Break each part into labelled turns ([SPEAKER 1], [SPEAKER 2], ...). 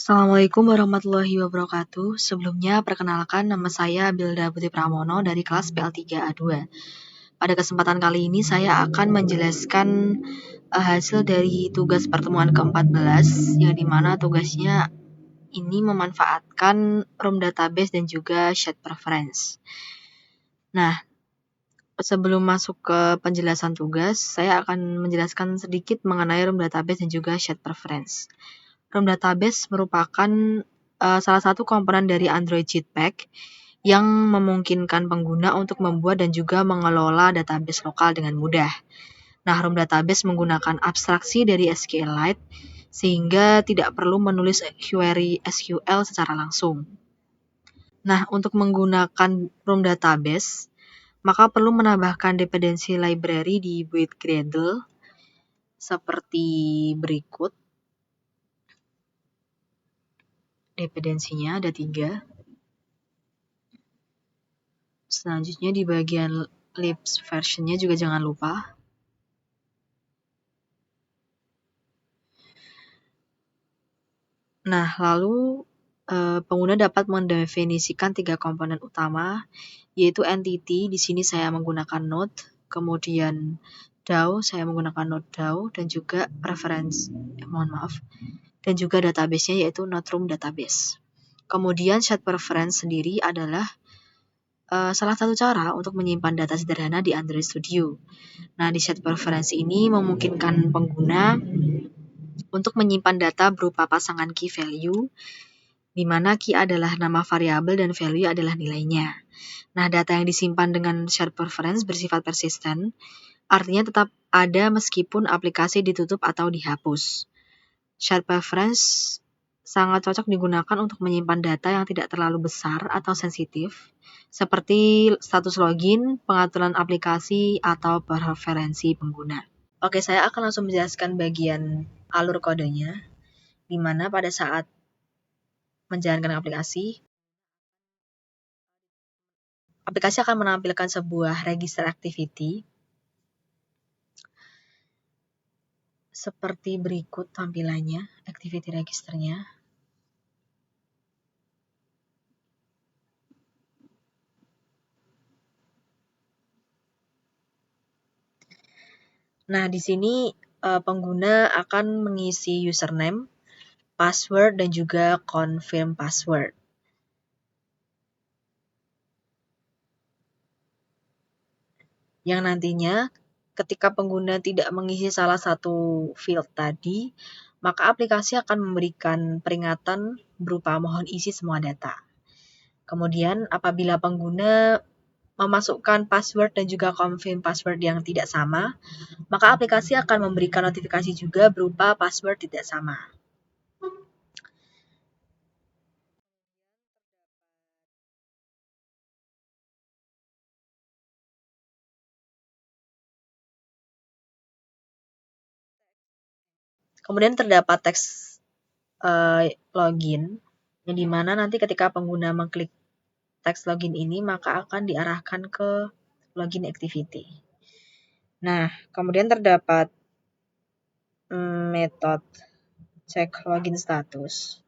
[SPEAKER 1] Assalamualaikum warahmatullahi wabarakatuh. Sebelumnya, perkenalkan nama saya Bilda Putri Pramono dari kelas PL3A2. Pada kesempatan kali ini, saya akan menjelaskan hasil dari tugas pertemuan ke-14, yang dimana tugasnya ini memanfaatkan room database dan juga sheet preference. Nah, sebelum masuk ke penjelasan tugas, saya akan menjelaskan sedikit mengenai room database dan juga sheet preference. Room database merupakan salah satu komponen dari Android Jetpack yang memungkinkan pengguna untuk membuat dan juga mengelola database lokal dengan mudah. Nah, room database menggunakan abstraksi dari SQLite sehingga tidak perlu menulis query SQL secara langsung. Nah, untuk menggunakan room database, maka perlu menambahkan dependensi library di build Gradle seperti berikut. Dependensinya ada 3. Selanjutnya di bagian libs versionnya juga jangan lupa. Nah, lalu pengguna dapat mendefinisikan 3 komponen utama, yaitu entity, di sini saya menggunakan node, kemudian DAO, saya menggunakan node DAO, dan juga preference, dan juga database-nya yaitu node room database. Kemudian sheet preference sendiri adalah salah satu cara untuk menyimpan data sederhana di Android Studio. Nah, di sheet preference ini memungkinkan pengguna untuk menyimpan data berupa pasangan key value, di mana key adalah nama variabel dan value adalah nilainya. Nah, data yang disimpan dengan sheet preference bersifat persisten, artinya tetap ada meskipun aplikasi ditutup atau dihapus. Sheet preference sangat cocok digunakan untuk menyimpan data yang tidak terlalu besar atau sensitif, seperti status login, pengaturan aplikasi, atau preferensi pengguna. Oke, saya akan langsung menjelaskan bagian alur kodenya, di mana pada saat menjalankan aplikasi akan menampilkan sebuah register activity seperti berikut tampilannya, activity registernya. Nah, di sini pengguna akan mengisi username, password, dan juga confirm password. Yang nantinya ketika pengguna tidak mengisi salah satu field tadi, maka aplikasi akan memberikan peringatan berupa mohon isi semua data. Kemudian apabila pengguna memasukkan password dan juga confirm password yang tidak sama, maka aplikasi akan memberikan notifikasi juga berupa password tidak sama. Kemudian terdapat teks login, yang dimana nanti ketika pengguna mengklik teks login ini, maka akan diarahkan ke login activity. Nah, kemudian terdapat metode cek login status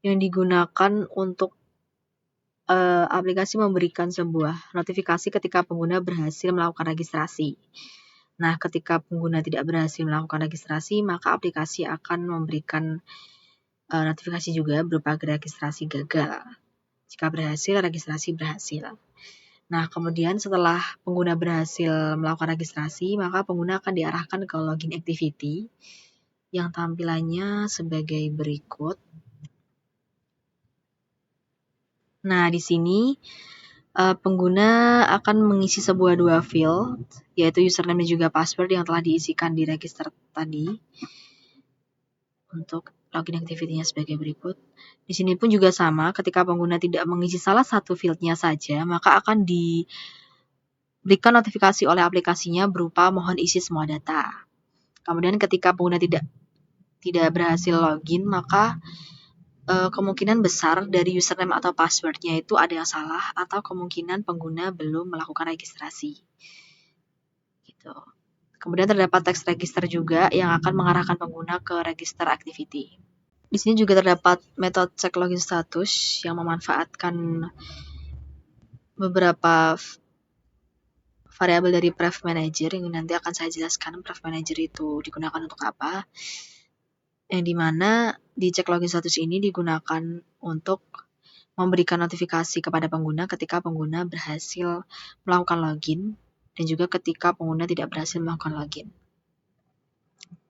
[SPEAKER 1] yang digunakan untuk aplikasi memberikan sebuah notifikasi ketika pengguna berhasil melakukan registrasi. Nah, ketika pengguna tidak berhasil melakukan registrasi, maka aplikasi akan memberikan notifikasi juga berupa registrasi gagal. Jika berhasil, registrasi berhasil. Nah, kemudian setelah pengguna berhasil melakukan registrasi, maka pengguna akan diarahkan ke login activity yang tampilannya sebagai berikut. Nah, di sini pengguna akan mengisi sebuah 2 field, yaitu username dan juga password yang telah diisikan di register tadi. Untuk login activity-nya sebagai berikut. Di sini pun juga sama, ketika pengguna tidak mengisi salah satu field-nya saja, maka akan diberikan notifikasi oleh aplikasinya berupa mohon isi semua data. Kemudian ketika pengguna tidak berhasil login, maka kemungkinan besar dari username atau password-nya itu ada yang salah, atau kemungkinan pengguna belum melakukan registrasi. Gitu. Kemudian terdapat text register juga yang akan mengarahkan pengguna ke register activity. Di sini juga terdapat metode check login status yang memanfaatkan beberapa variabel dari Prev Manager yang nanti akan saya jelaskan Prev Manager itu digunakan untuk apa. Yang dimana di check login status ini digunakan untuk memberikan notifikasi kepada pengguna ketika pengguna berhasil melakukan login dan juga ketika pengguna tidak berhasil melakukan login.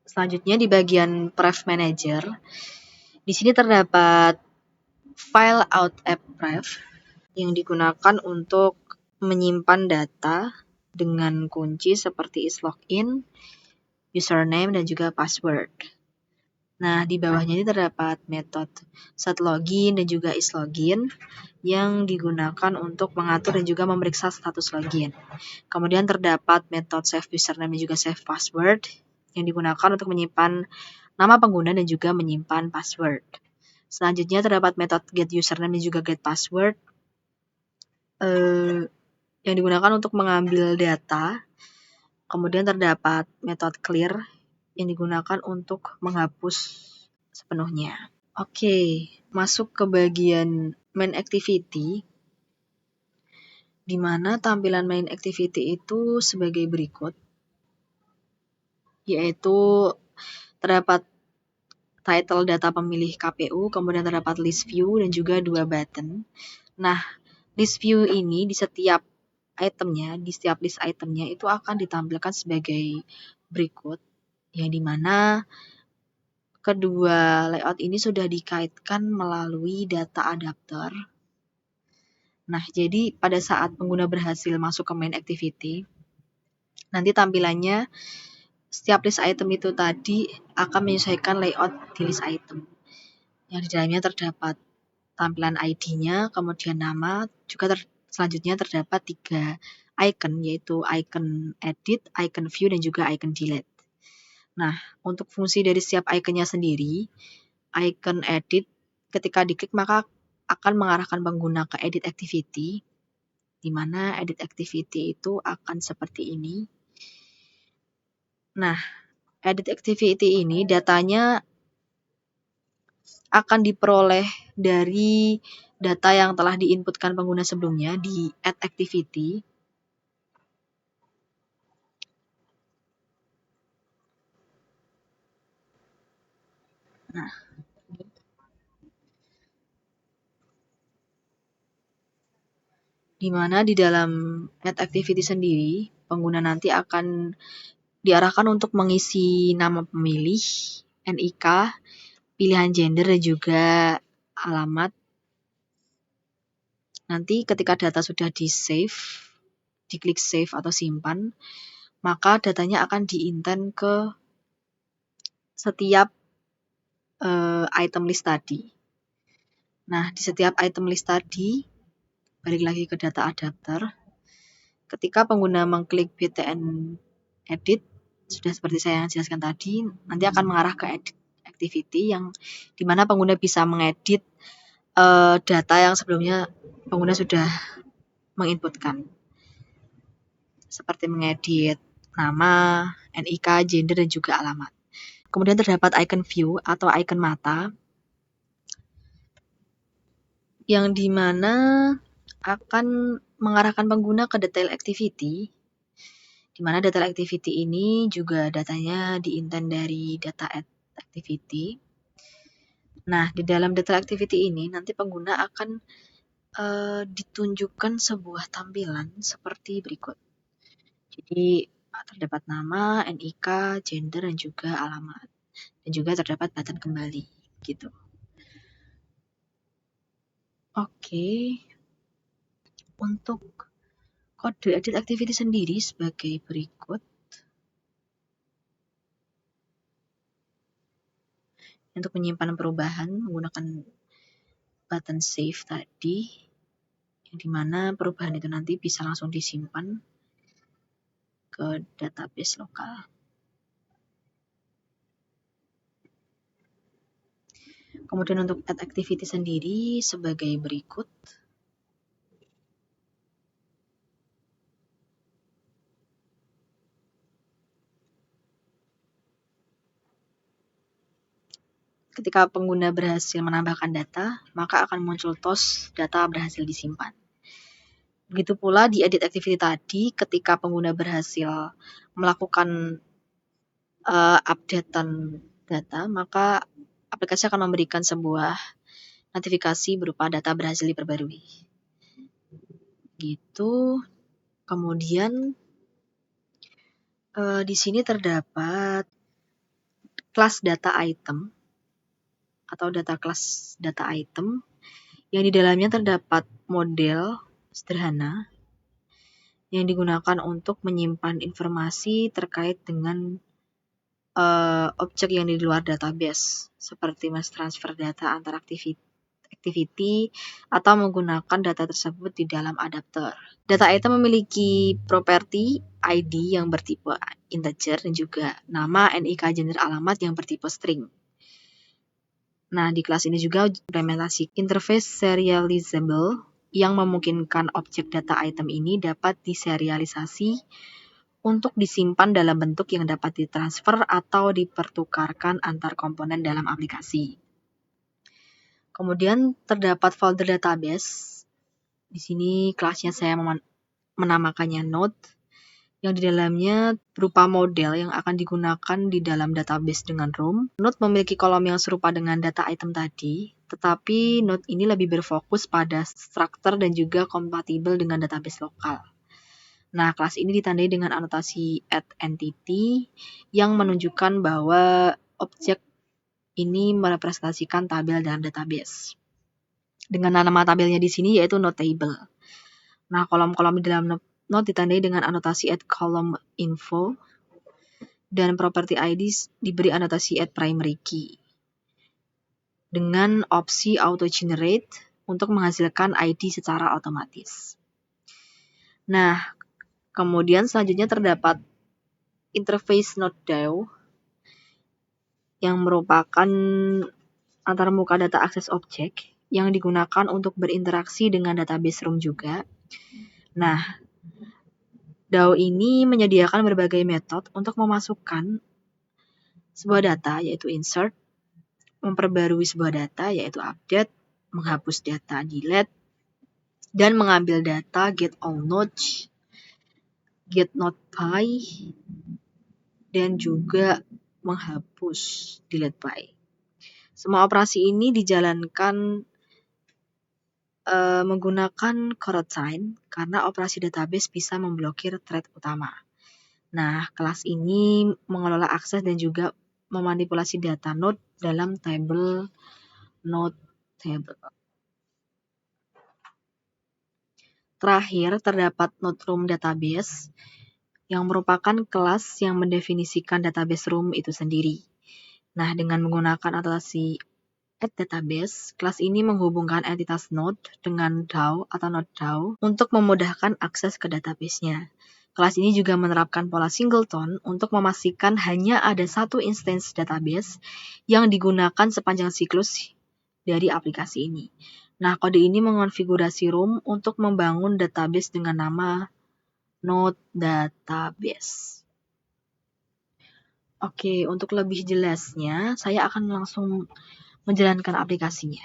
[SPEAKER 1] Selanjutnya di bagian Prev Manager, di sini terdapat file out app prev yang digunakan untuk menyimpan data dengan kunci seperti islogin, username, dan juga password. Nah, di bawahnya ini terdapat metode setLogin dan juga isLogin yang digunakan untuk mengatur dan juga memeriksa status login. Kemudian terdapat metode save username dan juga save password yang digunakan untuk menyimpan nama pengguna dan juga menyimpan password. Selanjutnya terdapat metode get username dan juga get password yang digunakan untuk mengambil data. Kemudian terdapat metode clear yang digunakan untuk menghapus sepenuhnya. Oke, masuk ke bagian main activity, di mana tampilan main activity itu sebagai berikut, yaitu terdapat title data pemilih KPU, kemudian terdapat list view dan juga 2 button. Nah, list view ini di setiap list itemnya itu akan ditampilkan sebagai berikut, yang dimana kedua layout ini sudah dikaitkan melalui data adapter. Nah, jadi pada saat pengguna berhasil masuk ke main activity, nanti tampilannya setiap list item itu tadi akan menyesuaikan layout di list item. Yang di dalamnya terdapat tampilan ID-nya, kemudian nama, juga selanjutnya terdapat 3 icon, yaitu icon edit, icon view, dan juga icon delete. Nah, untuk fungsi dari setiap iconnya sendiri, icon edit ketika diklik maka akan mengarahkan pengguna ke edit activity, di mana edit activity itu akan seperti ini. Nah, edit activity ini datanya akan diperoleh dari data yang telah diinputkan pengguna sebelumnya di add activity. Nah, di mana di dalam add activity sendiri, pengguna nanti akan diarahkan untuk mengisi nama pemilih, NIK, pilihan gender, dan juga alamat. Nanti ketika data sudah di-save, diklik save atau simpan, maka datanya akan di-intent ke setiap item list tadi. Nah, di setiap item list tadi, balik lagi ke data adapter, ketika pengguna mengklik btn edit, sudah seperti saya jelaskan tadi, nanti akan mengarah ke edit activity yang dimana pengguna bisa mengedit data yang sebelumnya pengguna sudah menginputkan. Seperti mengedit nama, NIK, gender, dan juga alamat. Kemudian terdapat icon view atau icon mata yang dimana akan mengarahkan pengguna ke detail activity, di mana detail activity ini juga datanya diintent dari data activity. Nah, di dalam detail activity ini nanti pengguna akan ditunjukkan sebuah tampilan seperti berikut. Jadi terdapat nama, NIK, gender, dan juga alamat. Dan juga terdapat button kembali, gitu. Oke. Untuk kode edit activity sendiri sebagai berikut. Untuk menyimpan perubahan menggunakan button save tadi, yang dimana perubahan itu nanti bisa langsung disimpan ke database lokal. Kemudian untuk add activity sendiri sebagai berikut. ketika pengguna berhasil menambahkan data, maka akan muncul toast data berhasil disimpan. Begitu pula di edit activity tadi, ketika pengguna berhasil melakukan updatean data, maka aplikasi akan memberikan sebuah notifikasi berupa data berhasil diperbarui. Gitu. Kemudian di sini terdapat kelas data item atau data kelas data item yang di dalamnya terdapat model sederhana yang digunakan untuk menyimpan informasi terkait dengan objek yang di luar database, seperti transfer data antar activity atau menggunakan data tersebut di dalam adapter. Data item memiliki properti ID yang bertipe integer dan juga nama, NIK, gender, alamat yang bertipe string. Nah, di kelas ini juga implementasi interface serializable yang memungkinkan objek data item ini dapat diserialisasi untuk disimpan dalam bentuk yang dapat ditransfer atau dipertukarkan antar komponen dalam aplikasi. Kemudian terdapat folder database. Di sini kelasnya saya menamakannya node, yang di dalamnya berupa model yang akan digunakan di dalam database dengan room. Node memiliki kolom yang serupa dengan data item tadi, tetapi node ini lebih berfokus pada struktur dan juga kompatibel dengan database lokal. Nah, kelas ini ditandai dengan anotasi @entity yang menunjukkan bahwa objek ini merepresentasikan tabel dalam database. Dengan nama tabelnya di sini yaitu node table. Nah, kolom-kolom di dalam node ditandai dengan anotasi @column_info dan property ID diberi anotasi @primary key dengan opsi auto generate untuk menghasilkan ID secara otomatis. Nah, kemudian selanjutnya terdapat interface node DAO yang merupakan antarmuka data akses objek yang digunakan untuk berinteraksi dengan database room juga. Nah, DAO ini menyediakan berbagai metode untuk memasukkan sebuah data, yaitu insert, memperbarui sebuah data, yaitu update, menghapus data, delete, dan mengambil data, get all nodes, get node by, dan juga menghapus, delete by. Semua operasi ini dijalankan menggunakan coroutine karena operasi database bisa memblokir thread utama. Nah, kelas ini mengelola akses dan juga memanipulasi data node dalam table node table. Terakhir, terdapat node room database yang merupakan kelas yang mendefinisikan database room itu sendiri. Nah, dengan menggunakan anotasi @database, kelas ini menghubungkan entitas node dengan DAO atau node DAO untuk memudahkan akses ke database-nya. Kelas ini juga menerapkan pola singleton untuk memastikan hanya ada satu instance database yang digunakan sepanjang siklus dari aplikasi ini. Nah, kode ini mengonfigurasi room untuk membangun database dengan nama node database. Oke, untuk lebih jelasnya, saya akan langsung menjalankan aplikasinya.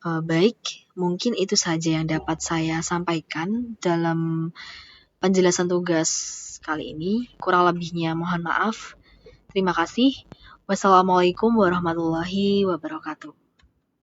[SPEAKER 1] Baik, mungkin itu saja yang dapat saya sampaikan dalam penjelasan tugas kali ini. Kurang lebihnya mohon maaf. Terima kasih. Wassalamualaikum warahmatullahi wabarakatuh.